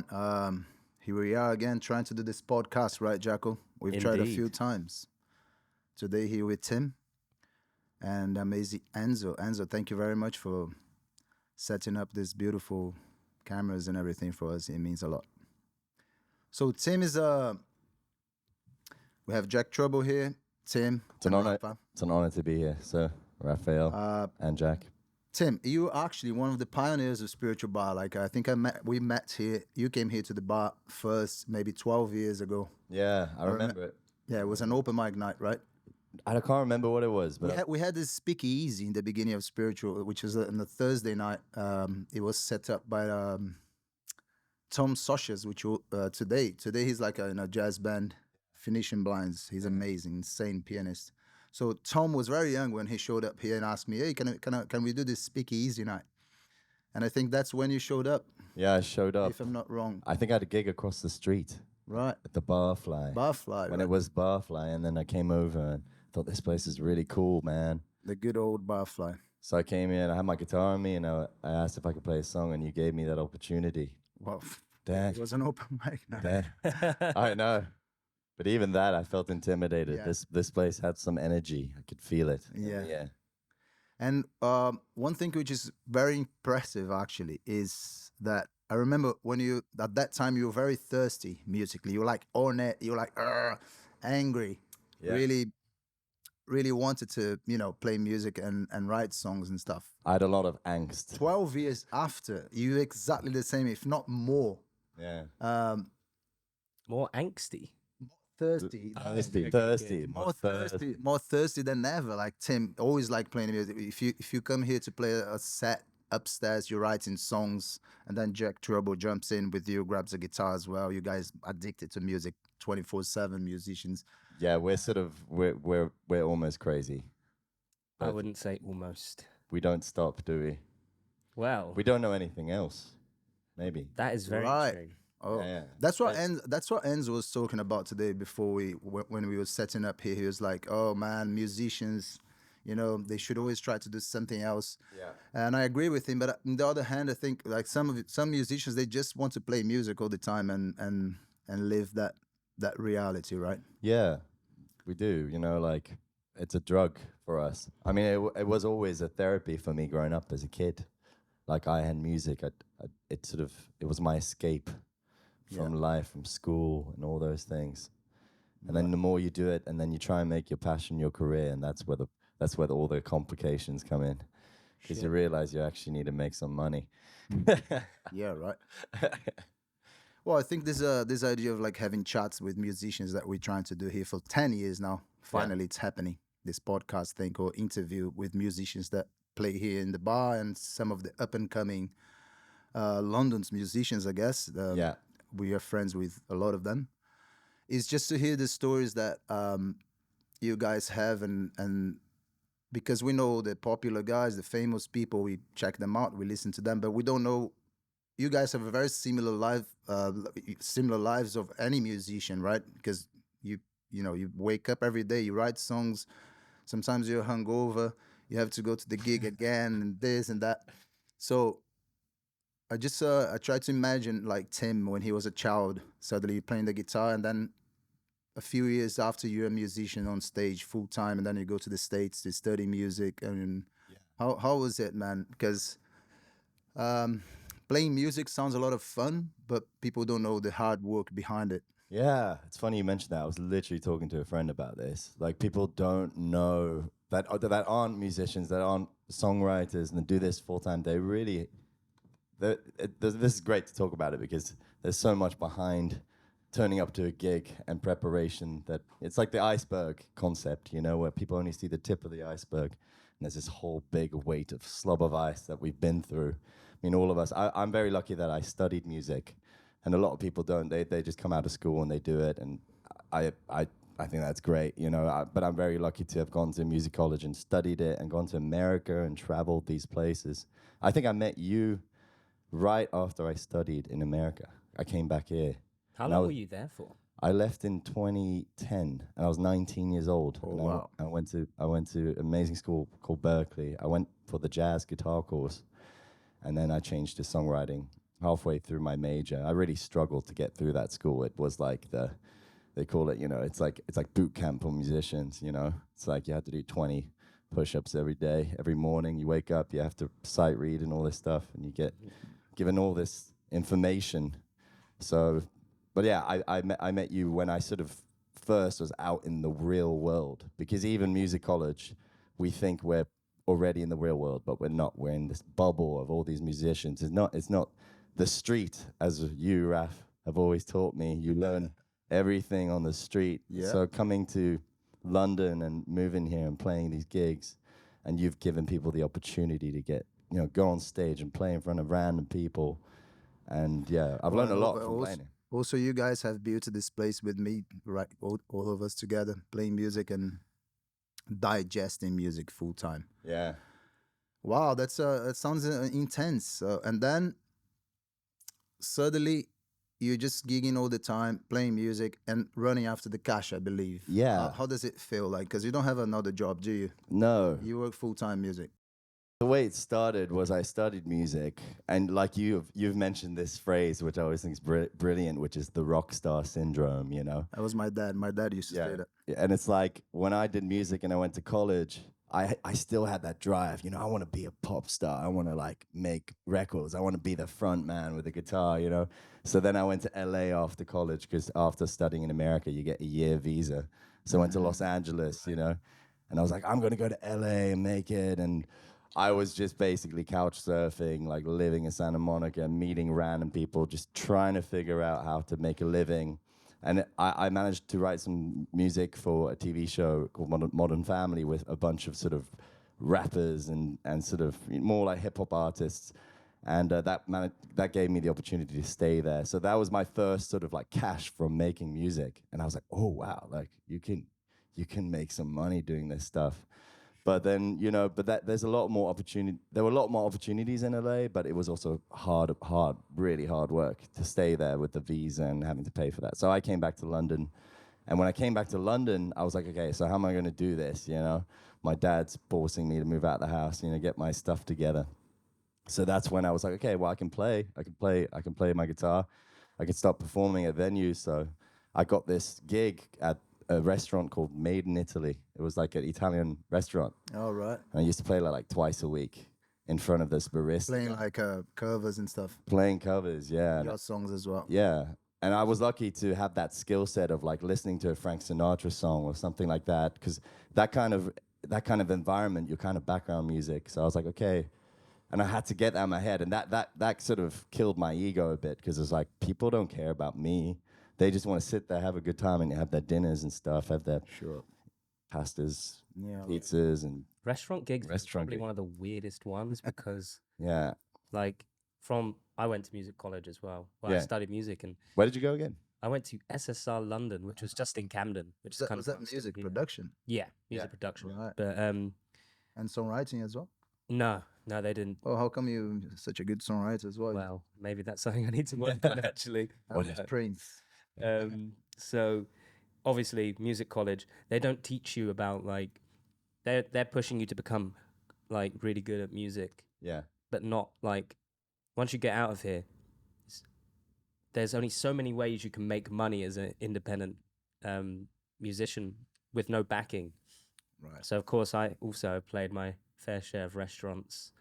everyone. Here we are again trying to do this podcast, right, Jacko? We've tried a few Indeed. times. Today here with Tim and amazing Enzo. Enzo, thank you very much for setting up these beautiful cameras and everything for us. It means a lot. So Tim is we have Jack Trouble here, Tim, It's an and honor. Rafa. It's an honor to be here, sir, Raphael and Jack. Tim, you were actually one of the pioneers of spiritual bar. Like I think we met here. You came here to the bar first, maybe 12 years ago. Yeah, I remember it. Yeah, it was an open mic night, right? I can't remember what it was, but We had this speakeasy in the beginning of spiritual, which was on the Thursday night. It was set up by Tom Soshers, which today he's like in a jazz band, Phoenician Blinds. He's amazing, insane pianist. So Tom was very young when he showed up here and asked me, "Hey, can we do this speakeasy night?" And I think that's when you showed up, yeah, I showed up. if I'm not wrong. I think I had a gig across the street Right, at the Barfly. Barfly, When right? it was Barfly, and then I came over and thought this place is really cool, man. The good old Barfly. So I came in, I had my guitar on me, and I asked if I could play a song, and you gave me that opportunity. Well, Dang, it was an open mic night. dang. I know. But even that, I felt intimidated. Yeah. This place had some energy. I could feel it. Yeah. Yeah. And one thing which is very impressive actually is that I remember when you at that time you were very thirsty musically. You were like ornate. You were like angry. Yeah. Really wanted to play music and write songs and stuff. I had a lot of angst. 12 years after, you exactly the same, if not more. Yeah. More angsty. Thirsty. Thirsty, Okay, thirsty, good. More thirsty than ever. Like Tim, always like playing music. If you come here to play a set upstairs, you're writing songs, and then Jack Trouble jumps in with you, grabs a guitar as well. You guys addicted to music, 24/7 musicians. Yeah, we're almost crazy. I But wouldn't say almost. we don't stop, do we? Well, We don't know anything else. Maybe. that is very Right. true. Oh, Yeah. that's what Enzo was talking about today before when we were setting up here. He was like, "Oh man, musicians, they should always try to do something else." Yeah. And I agree with him. But on the other hand, I think like some musicians they just want to play music all the time and live that reality, right? Yeah, we do. Like it's a drug for us. I mean, it was always a therapy for me growing up as a kid. Like I had music. It was my escape from life, from school, and all those things. And then the more you do it, and then you try and make your passion your career, and that's where all the complications come in, because you realize you actually need to make some money. Yeah, right. Well, I think this idea of like having chats with musicians that we're trying to do here for 10 years now. Finally, it's happening. This podcast thing or interview with musicians that play here in the bar and some of the up and coming London's musicians, I guess. Yeah. We are friends with a lot of them. It's just to hear the stories that you guys have and because we know the popular guys, the famous people, we check them out, we listen to them, but we don't know. You guys have a very similar lives of any musician, right? Because you wake up every day, you write songs. Sometimes you're hungover, you have to go to the gig again, and this and that. So I just I try to imagine like Tim when he was a child, suddenly playing the guitar, and then a few years after you're a musician on stage full time, and then you go to the States to study music. And how was it, man? Because playing music sounds a lot of fun, but people don't know the hard work behind it. Yeah, it's funny you mentioned that. I was literally talking to a friend about this. Like, people don't know that aren't musicians, that aren't songwriters, and do this full time. This is great to talk about it because there's so much behind turning up to a gig and preparation that it's like the iceberg concept, where people only see the tip of the iceberg, and there's this whole big weight of slob of ice that we've been through. I mean, all of us. I'm very lucky that I studied music. And a lot of people don't. They just come out of school and they do it. And I think that's great, But I'm very lucky to have gone to music college and studied it and gone to America and traveled these places. I think I met you right after I studied in America. I came back here. How long were you there for? I left in 2010, and I was 19 years old. Oh, And wow. I went to an amazing school called Berkeley. I went for the jazz guitar course, and then I changed to songwriting. halfway through my major. I really struggled to get through that school. It was like they call it, it's like boot camp for musicians, It's like you have to do 20 push-ups every day, every morning. You wake up, you have to sight read and all this stuff, and you get given all this information. So, but yeah, I met you when I sort of first was out in the real world, because even music college, we think we're already in the real world, but we're not. We're in this bubble of all these musicians. It's not the street, as you, Raf, have always taught me. You learn everything on the street. Yeah. So coming to London and moving here and playing these gigs, and you've given people the opportunity to get, go on stage and play in front of random people. And yeah, I've learned a lot from playing it. Also, you guys have built this place with me, right? All of us together playing music and digesting music full time. Yeah. Wow, that sounds intense. And then suddenly you're just gigging all the time, playing music and running after the cash, I believe. Yeah. How does it feel like? Because you don't have another job, do you? No. You work full time music. The way it started was I studied music, and like you've mentioned this phrase, which I always think is brilliant, which is the rock star syndrome. That was my dad. My dad used to say that. Yeah, and it's like when I did music and I went to college, I still had that drive. I want to be a pop star. I want to like make records. I want to be the front man with the guitar. So then I went to LA after college, because after studying in America, you get a year visa. So I went to Los Angeles, and I was like, I'm going to go to LA and make it. And I was just basically couch surfing, like living in Santa Monica, meeting random people, just trying to figure out how to make a living. And I managed to write some music for a TV show called Modern Family with a bunch of sort of rappers and sort of more like hip hop artists. And that gave me the opportunity to stay there. So that was my first sort of like cash from making music. And I was like, oh, wow, like you can make some money doing this stuff. But then, there's a lot more opportunity. There were a lot more opportunities in LA, but it was also really hard work to stay there with the visa and having to pay for that. So I came back to London. And when I came back to London, I was like, okay, so how am I going to do this? My dad's forcing me to move out of the house, get my stuff together. So that's when I was like, okay, well, I can play my guitar. I can start performing at venues. So I got this gig at a restaurant called Made in Italy. It was like an Italian restaurant. All right. And I used to play like twice a week in front of this barista. Playing like covers and stuff. Playing covers, yeah. Your songs as well. Yeah. And I was lucky to have that skill set of like listening to a Frank Sinatra song or something like that, because that kind of environment, your kind of background music. So I was like, okay. And I had to get that in my head. And that sort of killed my ego a bit, because it's like, people don't care about me. They just want to sit there, have a good time, and have their dinners and stuff, have their pastas, pizzas, and restaurant gigs. Probably one of the weirdest ones, because like I went to music college as well. I studied music, and where did you go again? I went to SSR London, which was just in Camden, which is kind of was that music production. Yeah, music production. Right. But and songwriting as well. No, they didn't. Oh, how come you such a good songwriter as well? Well, maybe that's something I need to work on actually. Prince. So obviously music college, they don't teach you about like they're pushing you to become like really good at music. Yeah. But not like once you get out of here, there's only so many ways you can make money as an independent musician with no backing. Right. So of course I also played my fair share of restaurants,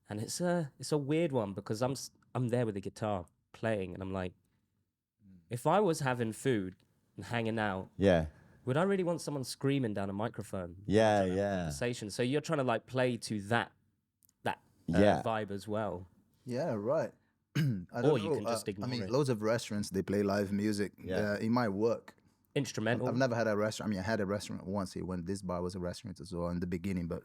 and it's a weird one, because I'm there with the guitar playing, and I'm like, if I was having food and hanging out, would I really want someone screaming down a microphone? Yeah. Conversation. So you're trying to like play to that vibe as well. Yeah, right. Or you can just ignore it. Loads of restaurants, they play live music. In my work. Instrumental. I've never had a restaurant. I mean, I had a restaurant once here when this bar was a restaurant as well in the beginning, but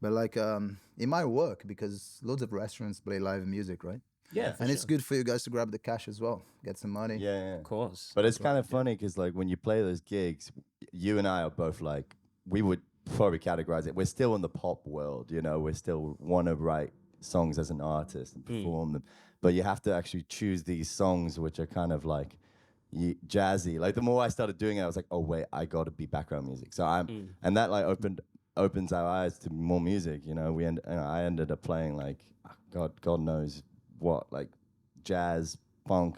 But like in my work, because loads of restaurants play live music, right? Yeah, and it's good for you guys to grab the cash as well, get some money. Yeah. Of course. But it's kind of funny, because like when you play those gigs, you and I are both like, we would probably categorize it, we're still in the pop world, we still want to write songs as an artist and perform them. But you have to actually choose these songs which are kind of like jazzy. Like the more I started doing it, I was like, oh wait, I got to be background music. So and that like opens our eyes to more music. I ended up playing like God knows like jazz, funk,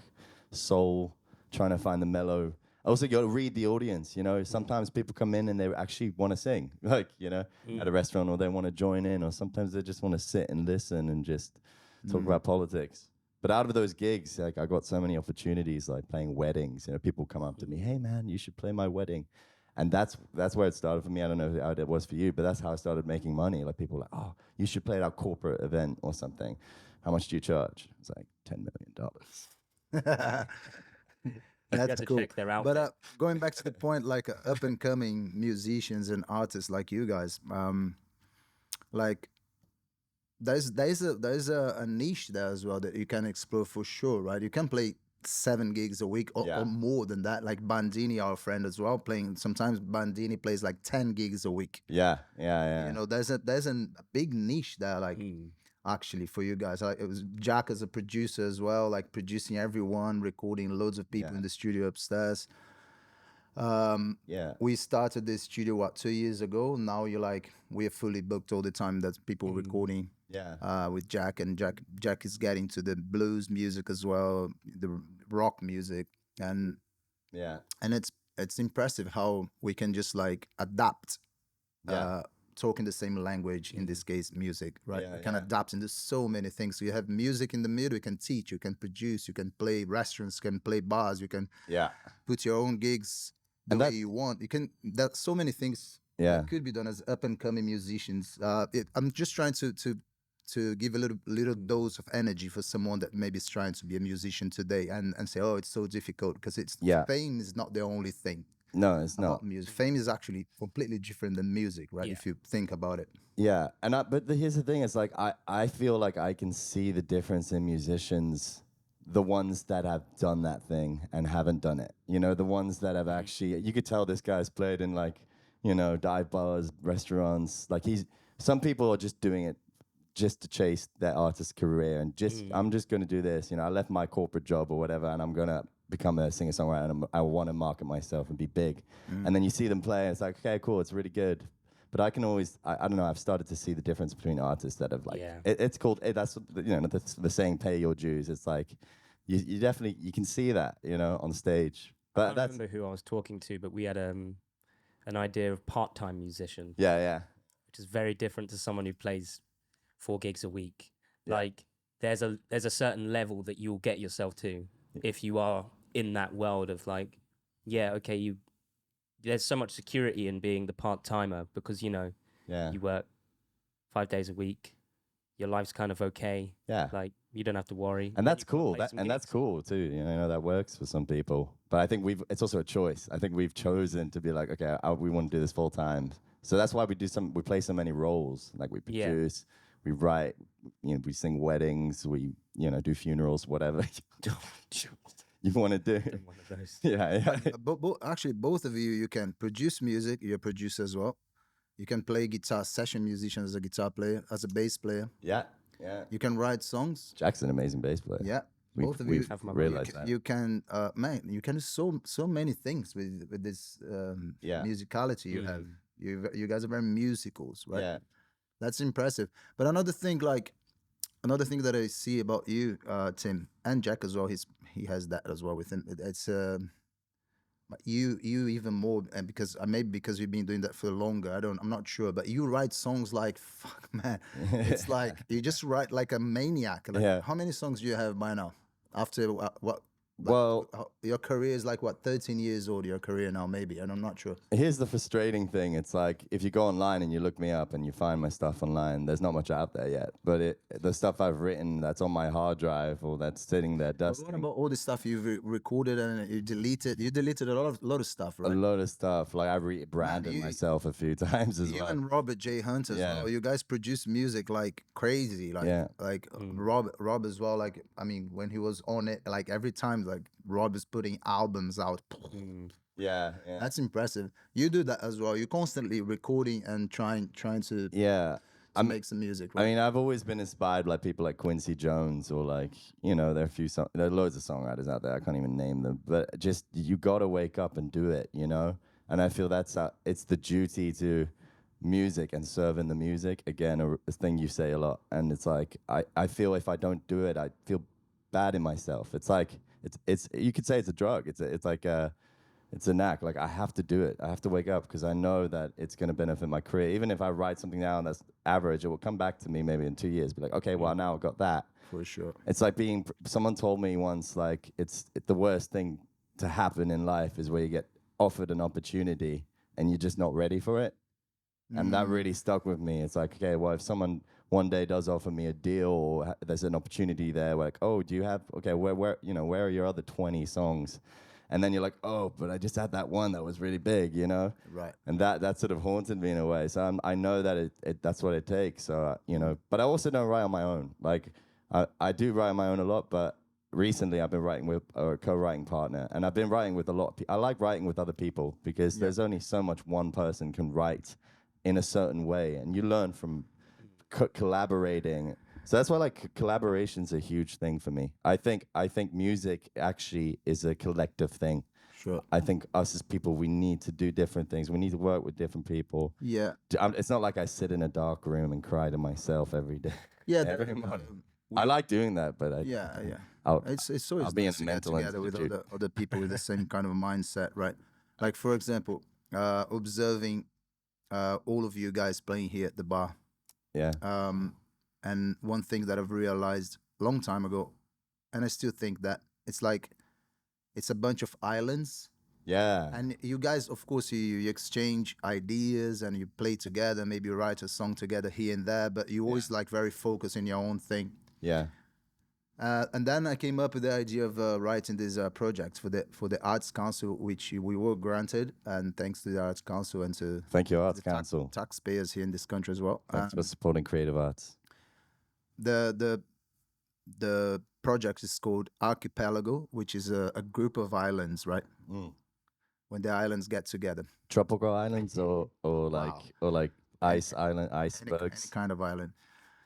soul, trying to find the mellow. Also, you got to read the audience. You know, sometimes people come in and they actually want to sing, like at a restaurant, or they want to join in, or sometimes they just want to sit and listen and just talk about politics. But out of those gigs, like I got so many opportunities, like playing weddings. You know, people come up to me, "Hey man, you should play my wedding," and that's where it started for me. I don't know how it was for you, but that's how I started making money. Like people were like, "Oh, you should play at our corporate event or something. How much do you charge?" It's like $10 million. That's to cool. check their But outfit. going back to the point, like up and coming musicians and artists like you guys, like there's a niche there as well that you can explore for sure, right? You can play 7 gigs a week or more than that. Like Bandini, our friend as well, playing. Sometimes Bandini plays like 10 gigs a week. Yeah. You know, there's a big niche there, like actually for you guys. Like, it was Jack as a producer as well, like producing everyone, recording loads of people in the studio upstairs. We started this studio 2 years ago. Now we're fully booked all the time. That's people recording. With Jack, and Jack is getting to the blues music as well, the rock music, and it's impressive how we can just like adapt, talking the same language, in this case music, right? We can adapt into so many things. So you have music in the middle, you can teach, you can produce, you can play restaurants, you can play bars, you can put your own gigs the way you want. You can, there's so many things that could be done as up and coming musicians. I'm just trying to give a little dose of energy for someone that maybe is trying to be a musician today and say, oh, it's so difficult, because fame is not the only thing. No, it's not. Music. Fame is actually completely different than music, right? If you think about it. Yeah, but here's the thing: it's like I feel like I can see the difference in musicians, the ones that have done that thing and haven't done it. You know, the ones that have actually, you could tell this guy's played in like, dive bars, restaurants. Like some people are just doing it just to chase their artist career and I'm just going to do this. I left my corporate job or whatever, and I'm going to become a singer-songwriter, and I want to market myself and be big. And then you see them play, and it's like, okay, cool, it's really good. But I can always, I don't know, I've started to see the difference between artists that have like, it's called, that's, the saying, pay your dues. It's like, you definitely, you can see that, on stage. But I remember who I was talking to, but we had an idea of part-time musician. Which is very different to someone who plays 4 gigs a week. Like there's a certain level that you'll get yourself to if you are in that world of like, there's so much security in being the part-timer, because you work 5 days a week, your life's kind of okay. Like you don't have to worry. And that's cool. That's cool too. That works for some people. But I think it's also a choice. I think we've chosen to be like, okay, we want to do this full time. So that's why we play so many roles. Like we produce, we write, we sing weddings, we, do funerals, whatever you want to do. One of those. But actually, both of you can produce music. You're a producer as well. You can play guitar, session musician, as a guitar player, as a bass player. Yeah. You can write songs. Jack's an amazing bass player. Yeah. Both of you have realized that. You can, you can do so many things with this musicality you have. You guys are very musicals, right? Yeah. That's impressive. But another thing that I see about you, Tim, and Jack as well, he has that as well with him. It's you even more, and because you've been doing that for longer. I'm not sure, but you write songs like, fuck man, it's like you just write like a maniac. Like, how many songs do you have by now? After what? Your career is like 13 years old, your career now, maybe, and I'm not sure. Here's the frustrating thing. It's like, if you go online and you look me up and you find my stuff online, there's not much out there yet. But the stuff I've written that's on my hard drive or that's sitting there dusting. But what about all the stuff you've recorded and you deleted? You deleted a lot of stuff, right? A lot of stuff. Like I rebranded myself a few times as well. You and Robert J. Hunt as well. You guys produce music like crazy. Like Rob as well. Like, I mean, when he was on it, like every time, like Rob is putting albums out. Yeah. That's impressive. You do that as well. You're constantly recording and trying to make some music, right? I mean, I've always been inspired by people like Quincy Jones, or like, there are loads of songwriters out there. I can't even name them, but just, you got to wake up and do it, And I feel it's the duty to music and serving the music. Again, a thing you say a lot, and it's like I feel if I don't do it, I feel bad in myself. It's like it's you could say it's a drug. It's like it's a knack. Like I have to do it. I have to wake up because I know that it's going to benefit my career. Even if I write something down that's average, it will come back to me maybe in 2 years. Be like, okay, well now I've got that. For sure. It's like someone told me once, like the worst thing to happen in life is where you get offered an opportunity and you're just not ready for it. And that really stuck with me. It's like, okay, well, if someone one day does offer me a deal or there's an opportunity there, like, oh, do you have, okay, where are your other 20 songs? And then you're like, oh, but I just had that one that was really big, you know? Right. And that sort of haunted me in a way. So I know that that's what it takes. So, but I also don't write on my own. Like, I do write on my own a lot, but recently I've been writing with a co-writing partner. And I've been writing with a lot of people. I like writing with other people because there's only so much one person can write in a certain way. And you learn from collaborating. So that's why like collaboration's a huge thing for me. I think music actually is a collective thing. Sure. I think us as people, we need to do different things. We need to work with different people. Yeah. It's not like I sit in a dark room and cry to myself every day. Yeah. Every morning. I like doing that, but It's always I'll be in nice to get mental together with institute. other people with the same kind of mindset, right? Like for example, observing all of you guys playing here at the bar. Yeah. And one thing that I've realized a long time ago, and I still think that it's like it's a bunch of islands. Yeah. And you guys, of course, you exchange ideas and you play together, maybe you write a song together here and there, but you always like very focused in your own thing. Yeah. And then I came up with the idea of writing this project for the Arts Council, which we were granted, and thanks to the Arts Council and to Thank you, Arts the Council. taxpayers here in this country as well. Thanks for supporting creative arts. The project is called Archipelago, which is a group of islands, right? When the islands get together. Tropical islands or like ice island, Any icebergs. kind of island.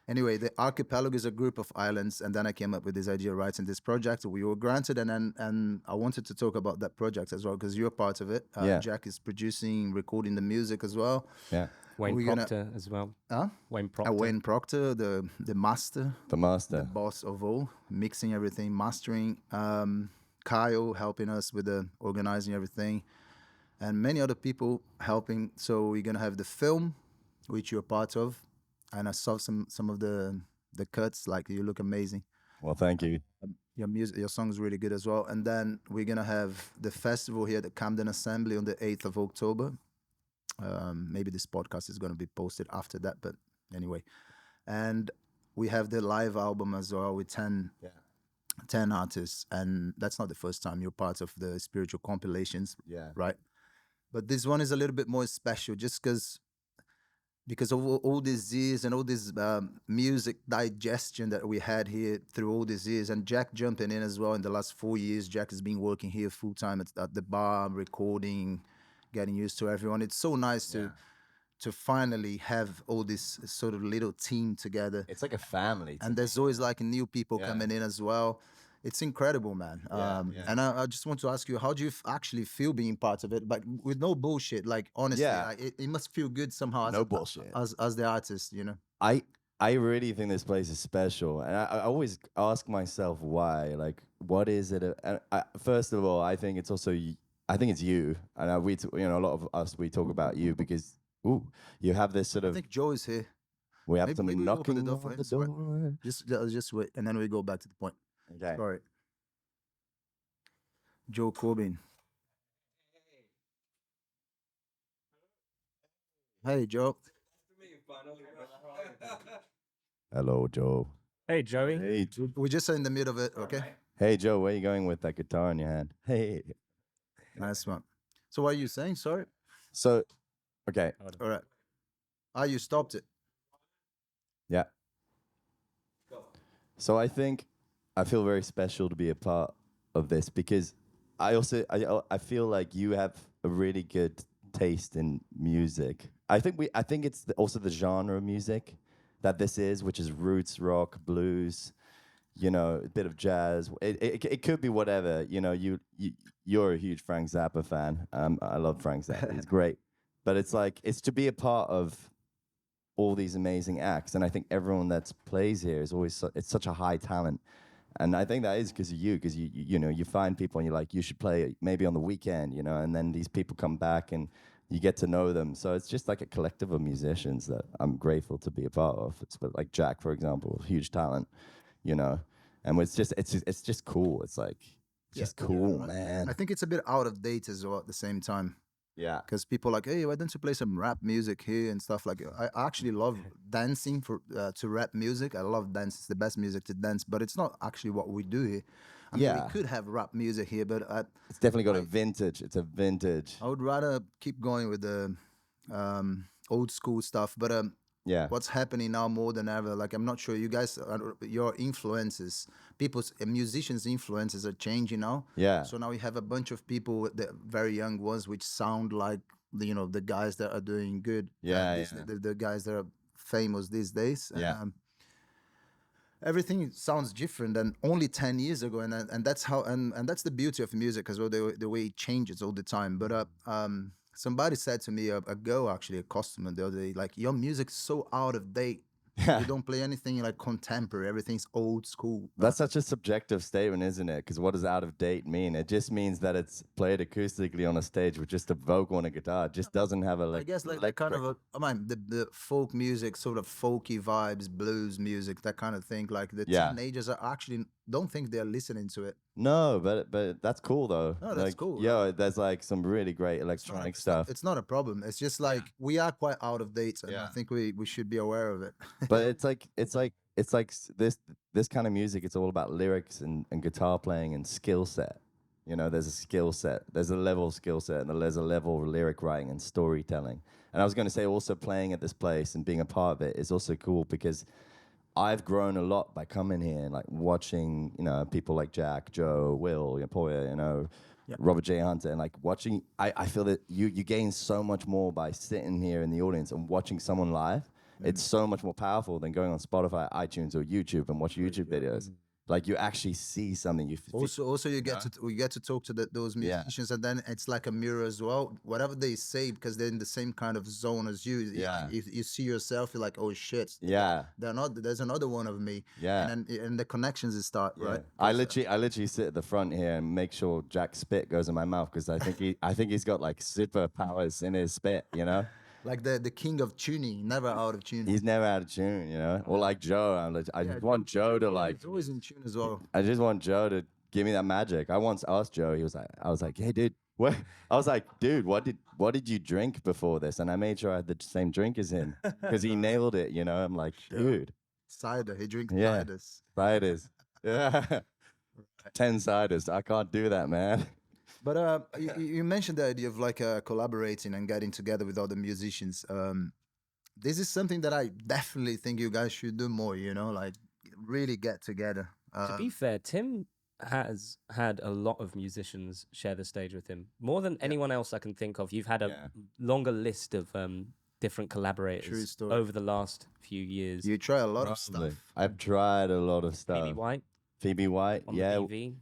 Anyway, the archipelago is a group of islands, and then I came up with this idea of writing this project. We were granted, and I wanted to talk about that project as well because you're part of it. Yeah. Jack is producing, recording the music as well. Yeah. Wayne We're gonna- Proctor as well. Huh? Wayne Proctor. Wayne Proctor, the master, The master. the boss of all, mixing everything, mastering. Kyle helping us with the organizing everything, and many other people helping. So we're gonna have the film, which you're part of, and I saw some of the cuts. Like you look amazing. Well, thank you. Your music, your song is really good as well. And then we're gonna have the festival here at the Camden Assembly on the 8th of October. Maybe this podcast is gonna be posted after that, but anyway. And we have the live album as well with 10 artists, and that's not the first time you're part of the spiritual compilations, Yeah. right? But this one is a little bit more special just because of all these years and all this music digestion that we had here through all these years, and Jack jumping in as well in the last 4 years. Jack has been working here full time at the bar, recording, getting used to everyone. It's so nice to finally have all this sort of little team together. It's like a family. And there's always like new people Yeah. coming in as well. It's incredible, man. And I just want to ask you, how do you actually feel being part of it? But with no bullshit, like honestly, Yeah. like, it must feel good somehow. No bullshit. As the artist, you know. I really think this place is special, and I always ask myself why. Like, what is it? And first of all, I think it's also I think it's you, and a lot of us we talk about you because you have this sort I of think Joe is here. we have maybe some we open knocking the on door for him, the sorry. door. Just wait, and then we go back to the point. Okay. Sorry. Joe Corbin. Hey, Joe. Hello, Joe. Hey, Joey. Hey, We're just in the middle of it, okay? hey, Joe. Where you going with that guitar in your hand? Hey. Nice one. So what are you saying? Sorry. So, okay. All right. Ah, you stopped it. Yeah. So I think I feel very special to be a part of this because I feel like you have a really good taste in music. I think it's also the genre of music that this is, which is roots rock, blues, a bit of jazz. It could be whatever. You're a huge Frank Zappa fan. I love Frank Zappa. He's great. But it's like it's to be a part of all these amazing acts, and I think everyone that plays here is always it's such a high talent. And I think that is because of you, because you know you find people and you're like you should play maybe on the weekend, you know, and then these people come back and you get to know them. So it's just like a collective of musicians that I'm grateful to be a part of. It's like Jack, for example, huge talent, you know, and it's just cool. It's like just cool, man. I think it's a bit out of date as well at the same time. Yeah. Because people are like, hey, why don't you play some rap music here and stuff like I actually love dancing to rap music. I love dance. It's the best music to dance, but it's not actually what we do here. I mean, we could have rap music here, but it's definitely got a vintage. It's a vintage. I would rather keep going with the old school stuff. But what's happening now more than ever, like I'm not sure you guys, your influences, musicians' influences are changing now. Yeah. So now we have a bunch of people, the very young ones, which sound like the guys that are doing good. The guys that are famous these days. Yeah. Everything sounds different than only 10 years ago, and that's how and that's the beauty of music as well, the way it changes all the time. But somebody said to me, a girl, actually, a customer the other day, like, your music's so out of date. You don't play anything like contemporary. Everything's old school. That's such a subjective statement, isn't it? Because what does out of date mean? It just means that it's played acoustically on a stage with just a vocal and a guitar. It just doesn't have a I guess like kind of the folk music, sort of folky vibes, blues music, that kind of thing. Like the teenagers are actually don't think they're listening to it. No, but that's cool though. No, that's cool. Yeah, there's like some really great electronic stuff. It's not a problem. It's just like we are quite out of date, and I think we should be aware of it. But it's like this kind of music. It's all about lyrics and guitar playing and skill set. You know, there's a skill set. There's a level of skill set, and there's a level of lyric writing and storytelling. And I was going to say, also playing at this place and being a part of it is also cool because I've grown a lot by coming here and like watching, people like Jack, Joe, Will, Poya, Robert J. Hunter, and like watching. I feel that you gain so much more by sitting here in the audience and watching someone live. It's so much more powerful than going on Spotify, iTunes, or YouTube and watch YouTube videos. Like you actually see something. Also, you get to talk to those musicians, and then it's like a mirror as well. Whatever they say, because they're in the same kind of zone as you. Yeah. If you see yourself, you're like, oh shit. Yeah. There's another one of me. Yeah. And the connections start right. I literally sit at the front here and make sure Jack's spit goes in my mouth because I think he's got like superpowers in his spit. Like the king of tuning, never out of tune. He's never out of tune, Or like Joe, I just want Joe to like. He's always in tune as well. I just want Joe to give me that magic. I once asked Joe. I was like, hey, dude, what? I was like, dude, what did you drink before this? And I made sure I had the same drink as him because he nailed it. I'm like, dude, cider. He drinks ciders. Ciders. Yeah, 10 ciders. I can't do that, man. But you mentioned the idea of like collaborating and getting together with other musicians. This is something that I definitely think you guys should do more, like really get together. To be fair, Tim has had a lot of musicians share the stage with him. More than anyone else I can think of. You've had a longer list of different collaborators over the last few years. You try a lot of stuff. I've tried a lot of stuff. Phoebe White,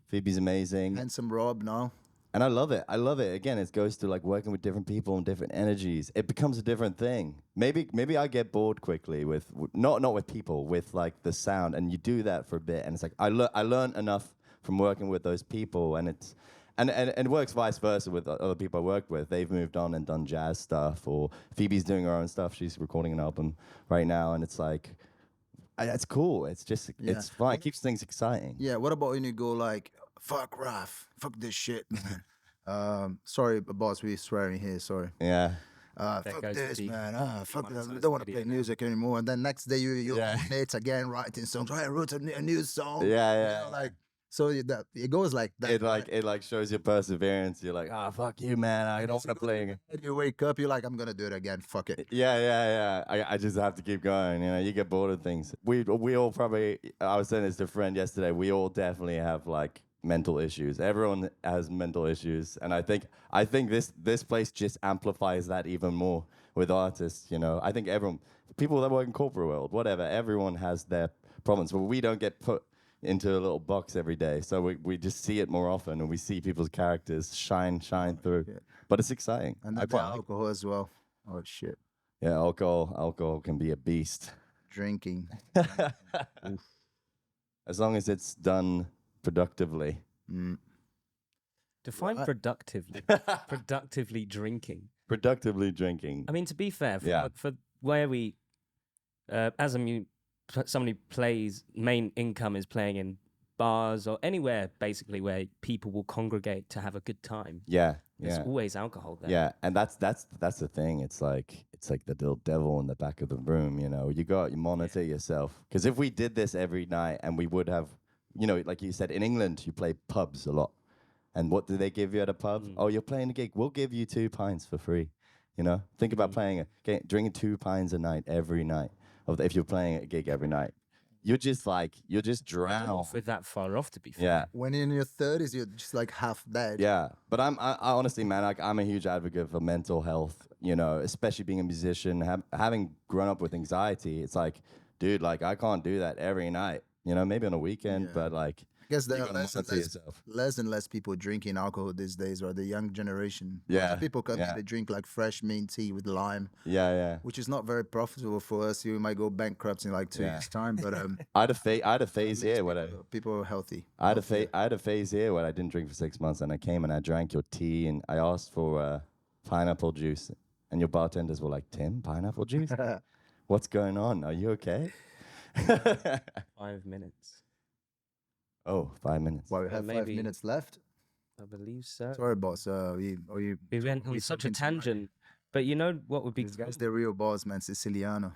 Phoebe's amazing. Handsome Rob now. And I love it. Again, it goes to like working with different people and different energies. It becomes a different thing. Maybe I get bored quickly with not with people, with like the sound. And you do that for a bit, and it's like I learned enough from working with those people, and it works vice versa with other people I worked with. They've moved on and done jazz stuff, or Phoebe's doing her own stuff. She's recording an album right now, and it's like it's cool. It's just it's fun. It keeps things exciting. Yeah. What about when you go like, fuck Raph, fuck this shit, man. Sorry, boss, we're swearing here. Sorry. Yeah. Fuck this, man. Fuck this. I don't want to play music anymore. And then next day you it again, writing songs. I wrote a new song. Yeah. Like so it goes like that. It like shows your perseverance. You're like, fuck you, man. I don't want to play again. You wake up, you're like, I'm gonna do it again. Fuck it. Yeah. I just have to keep going. You get bored of things. We all probably. I was saying this to a friend yesterday. We all definitely have like mental issues. Everyone has mental issues, and I think this place just amplifies that even more with artists. I think people that work in corporate world, whatever, everyone has their problems, but we don't get put into a little box every day, so we just see it more often, and we see people's characters shine through. But it's exciting. And the alcohol as well. Oh shit. Yeah, alcohol can be a beast. Drinking. As long as it's done productively. Define Right. productively. Productively drinking. Productively drinking. I mean, to be fair, Yeah. for where we, as somebody plays, main income is playing in bars or anywhere basically where people will congregate to have a good time. Yeah. There's Yeah. always alcohol there. Yeah, and that's the thing. It's like the little devil in the back of the room. You monitor yourself, because if we did this every night, and we would have, like you said, in England you play pubs a lot, and what do they give you at a pub? Oh, you're playing a gig. We'll give you 2 pints for free. Think about drinking 2 pints a night every night. If you're playing a gig every night, you're just drown. Not with that far off, to be fair. Yeah. When you're in your 30s, you're just like half dead. Yeah, but I honestly, man, I'm a huge advocate for mental health. Especially being a musician, having grown up with anxiety. It's like, dude, like I can't do that every night. Maybe on a weekend, but like, I guess there you are gotta monitor yourself. less and less people drinking alcohol these days, or the young generation. Yeah, Lots of people come yeah. here, they drink like fresh mint tea with lime, Yeah. which is not very profitable for us. You might go bankrupt in like 2 years' time, but I had a phase here where people are healthy. I had a phase here where I didn't drink for 6 months, and I came and I drank your tea, and I asked for pineapple juice, and your bartenders were like, "Tim, pineapple juice? What's going on? Are you okay?" 5 minutes. Oh, 5 minutes. Well, we have 5 maybe- minutes left. I believe so. Sorry, boss. We went on such a talking too much. tangent. But you know what would be This guy's the real boss, man. Siciliano.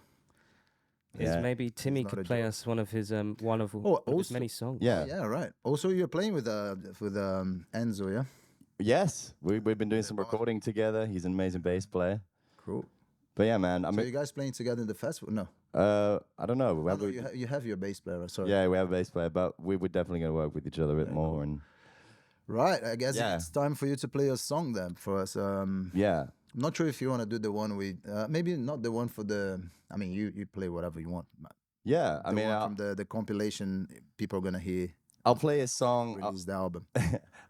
is Yeah. maybe Timmy not a could play joke. us one of his one of his also- many songs. Yeah. Yeah, right. Also, you're playing with Enzo, yeah? Yes, we've been doing some recording together. He's an amazing bass player. Cool. But yeah, man. So you guys playing together in the festival? No. I don't know. Although you have your bass player. Sorry. Yeah, we have a bass player, but we're definitely going to work with each other a bit more. And Right. I guess Yeah. it's time for you to play a song then for us. yeah, I'm not sure if you want to do the one with maybe not the one for the. I mean, you play whatever you want. But yeah. I the mean, one from the compilation people are gonna hear I'll play a song. release the album.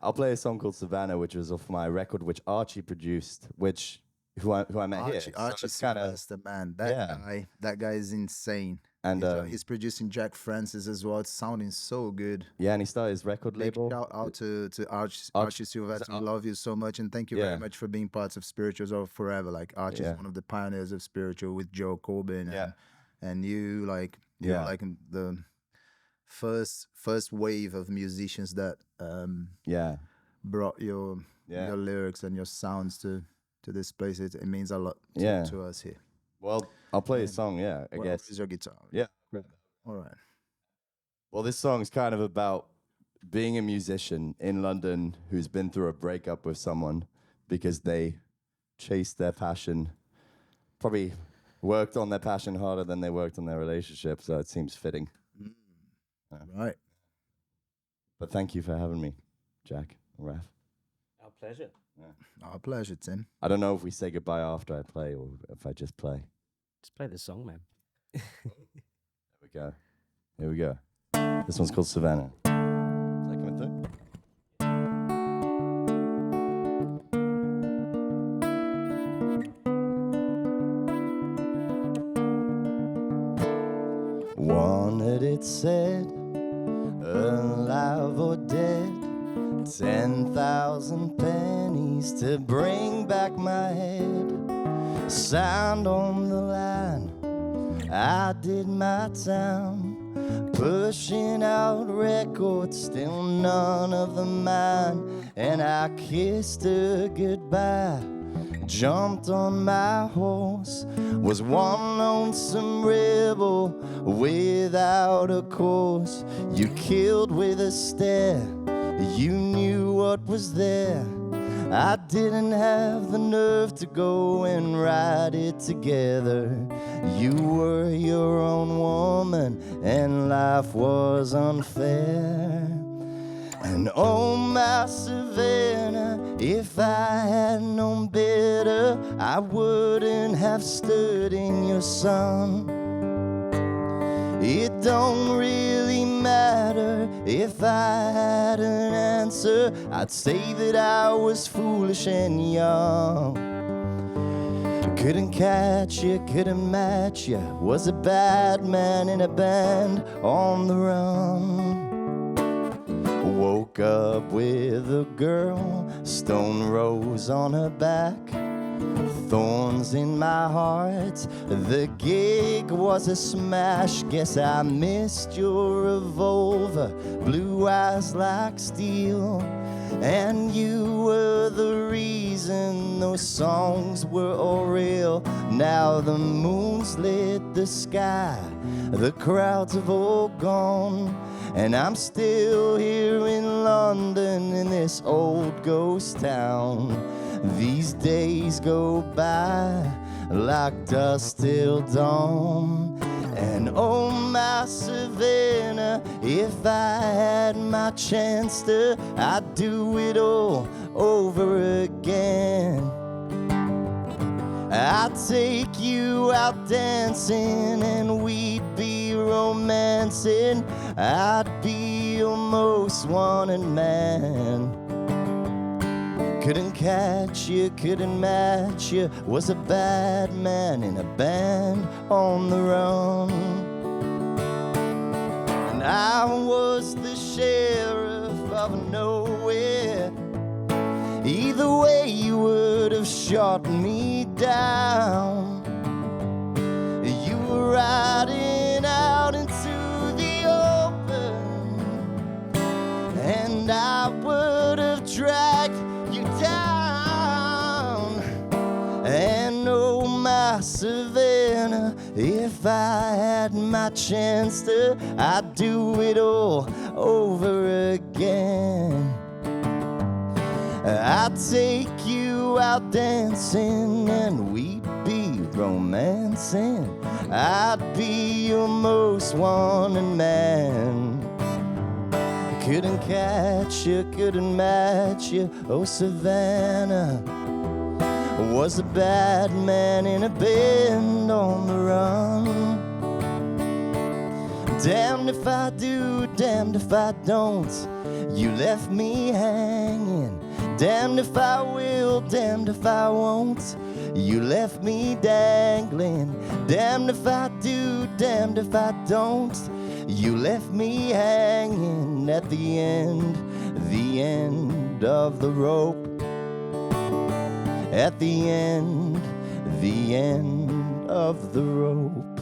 I'll play a song called Savannah, which was off my record, which Archie produced, who I met here. So Archie it's kinda- Sylvester, man. Yeah. That guy is insane. And He's producing Jack Francis as well. It's sounding so good. yeah, and he started his record Big label. shout out to Arch- Archie Sylvester. I love you so much, and thank you Yeah. very much for being part of Spirituals of Forever. Like Archie Yeah. is one of the pioneers of spiritual with Joe Corbin. Yeah. And you like Yeah. like in the first wave of musicians that Yeah, brought your Yeah. lyrics and your sounds to this place. It means a lot Yeah. to us here. well, I'll play a song. Yeah, I Well, guess. where's your guitar? Yeah. All right. Well, this song's kind of about being a musician in London who's been through a breakup with someone because they chased their passion, probably worked on their passion harder than they worked on their relationship, so it seems fitting. Right. But thank you for having me, Jack and Raf. Our pleasure. Our pleasure, Tim. I don't know if we say goodbye after I play or if I just play. Just play the song, man. There we go. Here we go. This one's called Savannah. Is that coming through? Wanted it said, alive or dead, 10,000 pennies to bring back my head. Sound on the line, I did my time, pushing out records, still none of them mine. And I kissed her goodbye, jumped on my horse, was one lonesome rebel without a cause. You killed with a stare, you knew what was there. I didn't have the nerve to go and write it together. You were your own woman and life was unfair. And oh my Savannah, if I had known better, I wouldn't have stood in your sun. It don't really matter if I had an answer, I'd say that I was foolish and young. Couldn't catch you, couldn't match you. Was a bad man in a band on the run. Woke up with a girl, stone rose on her back, thorns in my heart. The gig was a smash. Guess I missed your revolver, blue eyes like steel. And you were the reason those songs were all real. Now the moon's lit the sky, the crowds have all gone, and I'm still here in London in this old ghost town. These days go by like dust till dawn. And oh my Savannah, if I had my chance to, I'd do it all over again. I'd take you out dancing and we'd be romancing. I'd be your most wanted man. Couldn't catch you, couldn't match you. Was a bad man in a band on the run. And I was the sheriff of nowhere. Either way you would have shot me down. You were riding out into the open, and I would have dragged you down. And oh my Savannah, if I had my chance to, I'd do it all over again. I'd take you out dancing and we'd be romancing. I'd be your most wanted man. Couldn't catch you, couldn't match you. Oh Savannah, was a bad man in a band on the run. Damned if I do, damned if I don't. You left me hanging. Damned if I will, damned if I won't. You left me dangling. Damned if I do, damned if I don't. You left me hanging at the end of the rope. At the end of the rope.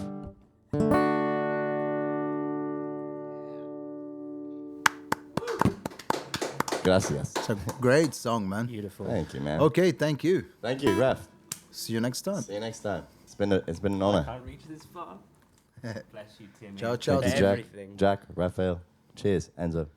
Gracias. It's a great song, man. Beautiful. Thank you, man. Okay, thank you. Thank you, Raf. See you next time. See you next time. It's been an honor. Can't reach this far. Bless you, Tim. Ciao, ciao. Thank you, Jack. Everything. Jack, Raphael. Cheers, Enzo.